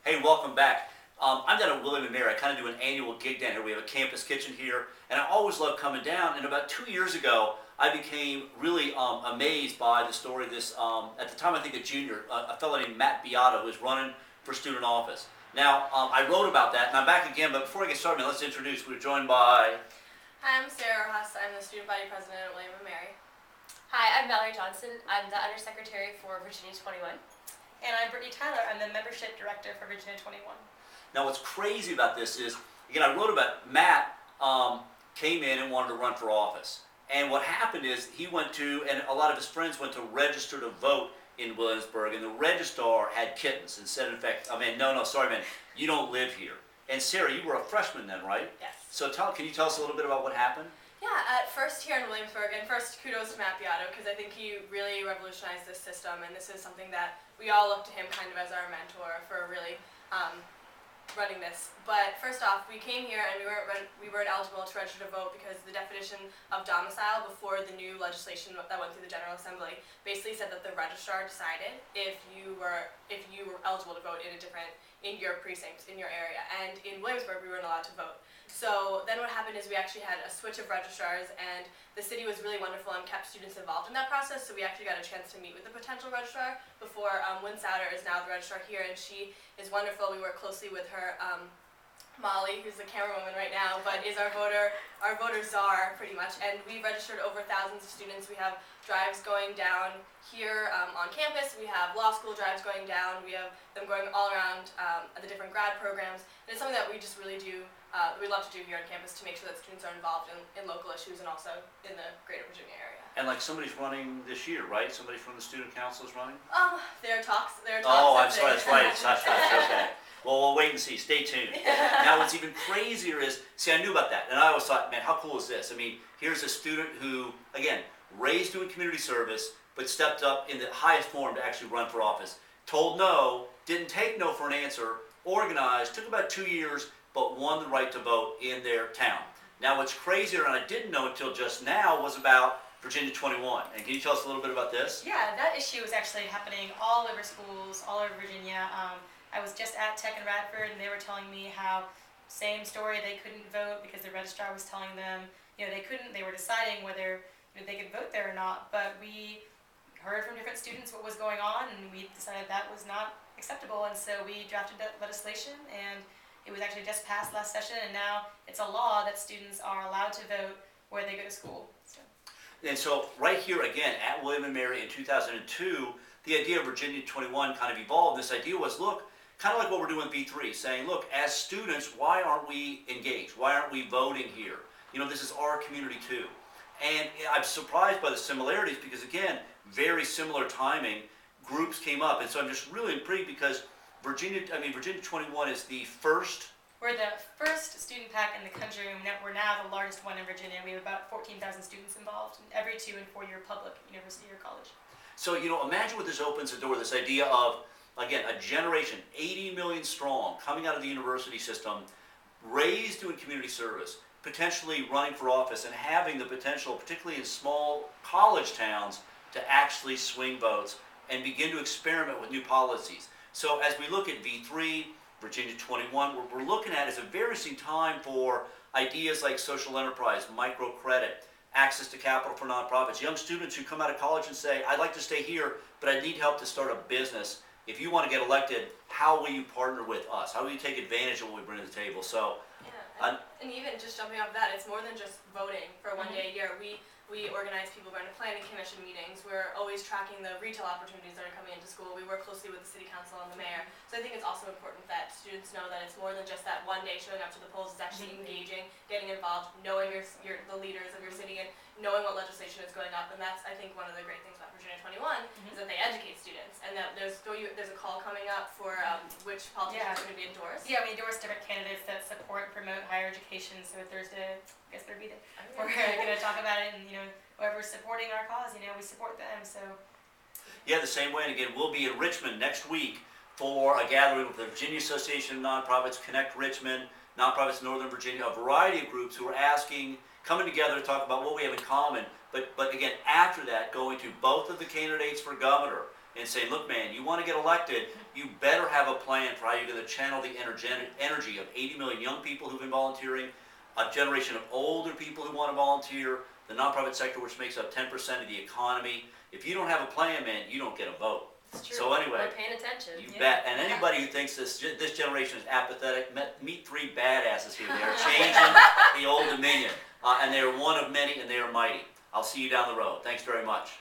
Hey, welcome back. I'm down at William and Mary. I kind of do an annual gig down here. We have a campus kitchen here, and I always love coming down. And about 2 years ago, I became really amazed by the story of this, at the time I think a junior, a fellow named Matt Beato, who was running for student office. Now, I wrote about that, and I'm back again, but before I get started, let's introduce. We're joined by... Hi, I'm Sarah Rojas. I'm the student body president at William and Mary. Hi, I'm Valerie Johnson. I'm the undersecretary for Virginia 21. And I'm Brittany Tyler. I'm the membership director for Virginia 21. Now, what's crazy about this is, again, I wrote about Matt came in and wanted to run for office. And what happened is he went to, and a lot of his friends went to register to vote in Williamsburg, and the registrar had kittens and said, in fact, sorry, man, you don't live here. And Sarah, you were a freshman then, right? Yes. So can you tell us a little bit about what happened? Yeah, at first here in Williamsburg, and first kudos to Matt Beato, because I think he really revolutionized this system, and this is something that we all look to him kind of as our mentor for really running this. But first off, we came here and we weren't eligible to register to vote because the definition of domicile before the new legislation that went through the General Assembly basically said that the registrar decided if you were eligible to vote in your precinct, in your area. And in Williamsburg, we weren't allowed to vote. So then what happened is we actually had a switch of registrars, and the city was really wonderful and kept students involved in that process, so we actually got a chance to meet with the potential registrar before Wynn Souter is now the registrar here, and she is wonderful. We work closely with her, Molly, who's the camerawoman right now, but is our voter czar pretty much, and we registered over thousands of students. We have drives going down here on campus, we have law school drives going down, we have them going all around the different grad programs, and it's something that we just really do, we love to do here on campus to make sure that students are involved in local issues and also in the greater Virginia area. And like somebody's running this year, right? Somebody from the student council is running? There are talks. Oh, I'm sorry, that's right, it's Hush Hush, okay. Well, we'll wait and see, stay tuned. Now what's even crazier is, see, I knew about that, and I always thought, man, how cool is this? I mean, here's a student who, again, raised doing community service, but stepped up in the highest form to actually run for office. Told no, didn't take no for an answer, organized, took about 2 years, but won the right to vote in their town. Now what's crazier, and I didn't know until just now, was about Virginia 21. And can you tell us a little bit about this? Yeah, that issue was actually happening all over schools, all over Virginia. I was just at Tech and Radford, and they were telling me how, same story, they couldn't vote because the registrar was telling them, they were deciding whether they could vote there or not, but we heard from different students what was going on, and we decided that was not acceptable, and so we drafted that legislation, and it was actually just passed last session, and now it's a law that students are allowed to vote where they go to school. And so right here again at William and Mary in 2002, the idea of Virginia 21 kind of evolved. This idea was, look, kind of like what we're doing with V3, saying, look, as students, why aren't we engaged? Why aren't we voting here? This is our community too. And I'm surprised by the similarities because, again, very similar timing. Groups came up, and so I'm just really intrigued because Virginia 21 is the first. We're the first student PAC in the country, and we're now the largest one in Virginia. We have about 14,000 students involved in every 2- and 4-year public university or college. So, imagine what this opens the door, this idea of, again, a generation, 80 million strong, coming out of the university system, raised doing community service, potentially running for office, and having the potential, particularly in small college towns, to actually swing votes and begin to experiment with new policies. So as we look at V3, Virginia 21, what we're looking at is a very interesting time for ideas like social enterprise, microcredit, access to capital for nonprofits, young students who come out of college and say, I'd like to stay here, but I need help to start a business. If you want to get elected, how will you partner with us? How will you take advantage of what we bring to the table? So, yeah, and even just jumping off that, it's more than just voting for one day a year. We organize people going to planning commission meetings. We're always tracking the retail opportunities that are coming into school. We work closely with the city council and the mayor. So I think it's also important that students know that it's more than just that one day showing up to the polls. It's actually engaging, getting involved, knowing the leaders of your city, and knowing what legislation is going up. And that's, I think, one of the great things about Virginia 21 is that they educate students, and that there's a call coming up for which politicians are going to be endorsed. Yeah, we endorse different candidates that support and promote higher education. So Thursday, I guess they'll be there. We're going to talk about it, and whoever's supporting our cause, we support them. So yeah, the same way. And again, we'll be in Richmond next week for a gathering with the Virginia Association of Nonprofits, Connect Richmond, Nonprofits Northern Virginia, a variety of groups who are coming together to talk about what we have in common. But again, after that, going to both of the candidates for governor and saying, look man, you want to get elected, you better have a plan for how you're going to channel the energy of 80 million young people who've been volunteering, a generation of older people who want to volunteer, the nonprofit sector, which makes up 10% of the economy. If you don't have a plan, man, you don't get a vote. It's true. So anyway, We're paying attention. You Yeah. bet. And anybody who thinks this generation is apathetic, meet three badasses here. They are changing the old Dominion. And they are one of many, and they are mighty. I'll see you down the road. Thanks very much.